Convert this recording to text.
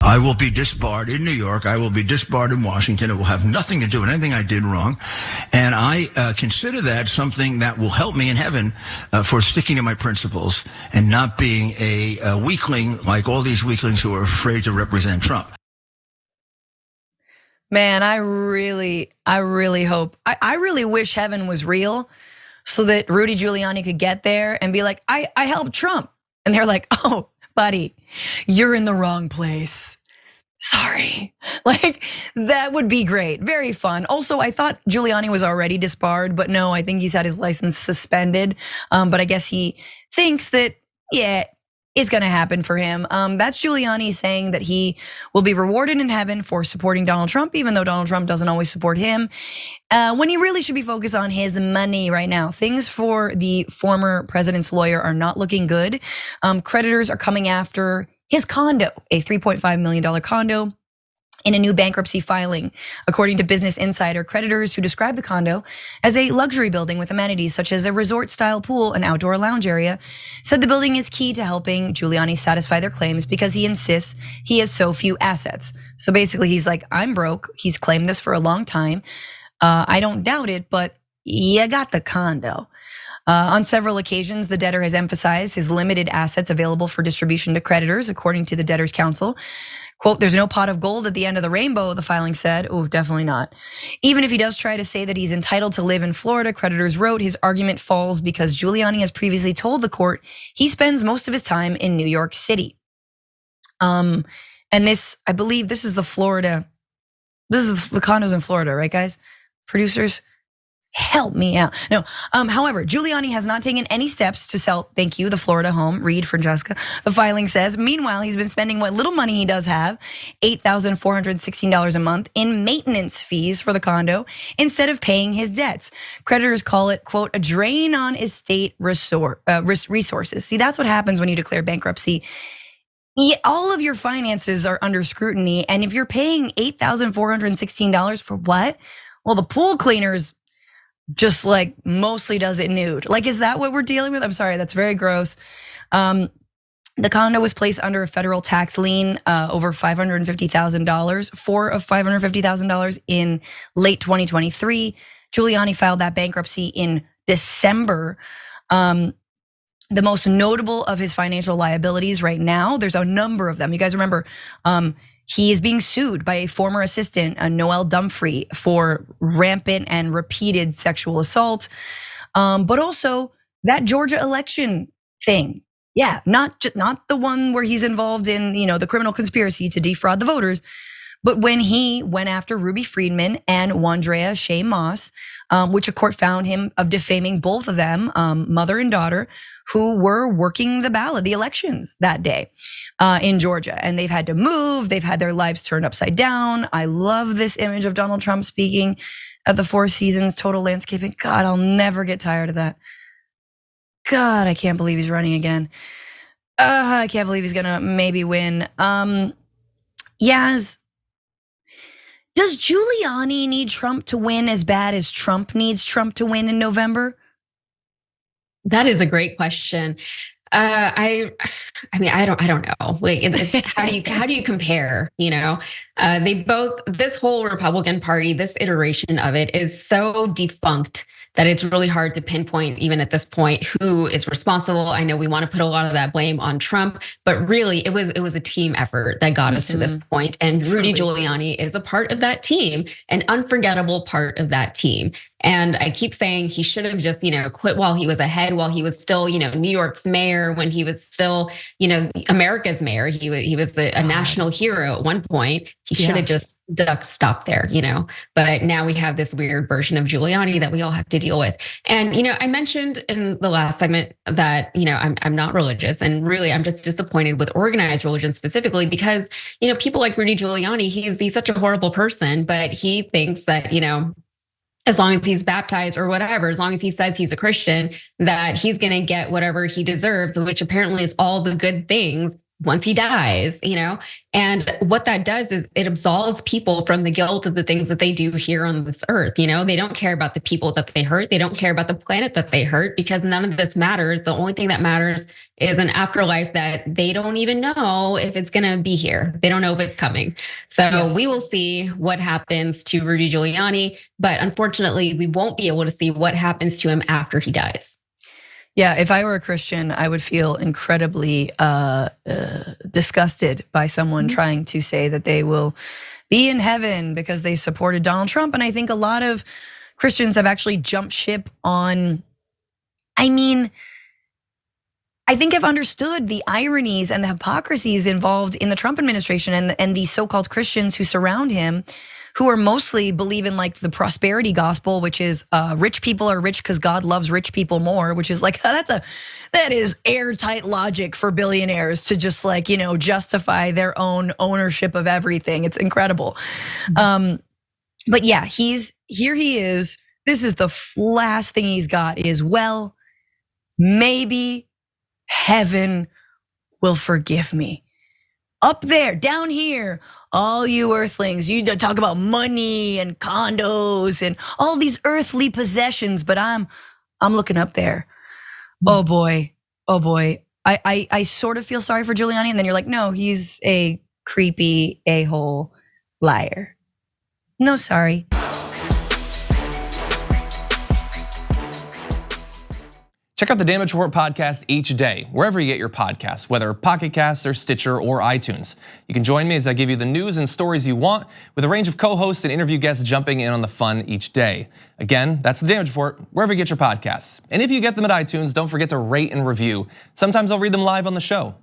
I will be disbarred in New York. I will be disbarred in Washington. It will have nothing to do with anything I did wrong. And I consider that something that will help me in heaven for sticking to my principles and not being a weakling like all these weaklings who are afraid to represent Trump. Man, I really hope, I really wish heaven was real so that Rudy Giuliani could get there and be like, I helped Trump. And they're like, oh, buddy, you're in the wrong place. Sorry. Like, that would be great. Very fun. Also, I thought Giuliani was already disbarred, but no, I think he's had his license suspended. But I guess he thinks that, yeah, it's gonna happen for him. That's Giuliani saying that he will be rewarded in heaven for supporting Donald Trump, even though Donald Trump doesn't always support him. When he really should be focused on his money right now. Things for the former president's lawyer are not looking good. Creditors are coming after his condo, a $3.5 million condo, in a new bankruptcy filing. According to Business Insider, creditors who describe the condo as a luxury building with amenities such as a resort-style pool and outdoor lounge area said the building is key to helping Giuliani satisfy their claims because he insists he has so few assets. So basically he's like, I'm broke. He's claimed this for a long time. I don't doubt it, but you got the condo. On several occasions, the debtor has emphasized his limited assets available for distribution to creditors, according to the debtor's counsel. Quote, there's no pot of gold at the end of the rainbow, the filing said. Oh, definitely not. Even if he does try to say that he's entitled to live in Florida, creditors wrote, his argument falls because Giuliani has previously told the court he spends most of his time in New York City. And this, I believe this is the Florida, this is the condos in Florida, right guys? Producers? Help me out. No, however, Giuliani has not taken any steps to sell, thank you, the Florida home. Read, Francesca. The filing says, meanwhile, he's been spending what little money he does have, $8,416 a month in maintenance fees for the condo instead of paying his debts. Creditors call it, quote, a drain on estate resources. See, that's what happens when you declare bankruptcy. All of your finances are under scrutiny. And if you're paying $8,416 for what? Well, the pool cleaners just like mostly does it nude. Like, is that what we're dealing with? I'm sorry, that's very gross. The condo was placed under a federal tax lien over $550,000, $550,000 in late 2023. Giuliani filed that bankruptcy in December. The most notable of his financial liabilities right now, there's a number of them. You guys remember, he is being sued by a former assistant, Noel Dumfrey, for rampant and repeated sexual assault. But also that Georgia election thing. Yeah, not the one where he's involved in, the criminal conspiracy to defraud the voters, but when he went after Ruby Freeman and Wandrea Shea Moss, which a court found him of defaming both of them, mother and daughter, who were working the elections that day in Georgia. And they've had to move, they've had their lives turned upside down. I love this image of Donald Trump speaking at the Four Seasons Total Landscaping. God, I'll never get tired of that. God, I can't believe he's running again. I can't believe he's gonna maybe win. Yaz, does Giuliani need Trump to win as bad as Trump needs Trump to win in November? That is a great question. I mean, I don't know. Like, how do you compare? They both, this whole Republican Party, this iteration of it is so defunct that it's really hard to pinpoint even at this point who is responsible. I know we want to put a lot of that blame on Trump, but really it was a team effort that got us to this point. And Rudy Giuliani is a part of that team, an unforgettable part of that team. And I keep saying he should have just, quit while he was ahead, while he was still, New York's mayor, when he was still, America's mayor. He was a national hero at one point. He should have just stopped there, But now we have this weird version of Giuliani that we all have to deal with. And, I mentioned in the last segment that, I'm not religious, and really I'm just disappointed with organized religion specifically because, people like Rudy Giuliani, he's such a horrible person, but he thinks that, as long as he's baptized or whatever, as long as he says he's a Christian, that he's gonna get whatever he deserves, which apparently is all the good things once he dies, and what that does is it absolves people from the guilt of the things that they do here on this earth. They don't care about the people that they hurt. They don't care about the planet that they hurt, because none of this matters. The only thing that matters is an afterlife that they don't even know if it's going to be here. They don't know if it's coming. So we will see what happens to Rudy Giuliani, but unfortunately, we won't be able to see what happens to him after he dies. Yeah, if I were a Christian, I would feel incredibly disgusted by someone trying to say that they will be in heaven because they supported Donald Trump. And I think a lot of Christians have actually jumped ship on, I think have understood the ironies and the hypocrisies involved in the Trump administration and the so-called Christians who surround him, who are mostly believe in like the prosperity gospel, which is rich people are rich because God loves rich people more, which is like, that is airtight logic for billionaires to just like, justify their own ownership of everything. It's incredible. But yeah, here he is. This is the last thing he's got is, well, maybe heaven will forgive me. Up there, down here, all you earthlings, you talk about money and condos and all these earthly possessions, but I'm looking up there. Oh boy. I sort of feel sorry for Giuliani, and then you're like, no, he's a creepy a-hole liar. No, sorry. Check out the Damage Report podcast each day, wherever you get your podcasts, whether Pocket Casts or Stitcher or iTunes. You can join me as I give you the news and stories you want, with a range of co-hosts and interview guests jumping in on the fun each day. Again, that's the Damage Report, wherever you get your podcasts. And if you get them at iTunes, don't forget to rate and review. Sometimes I'll read them live on the show.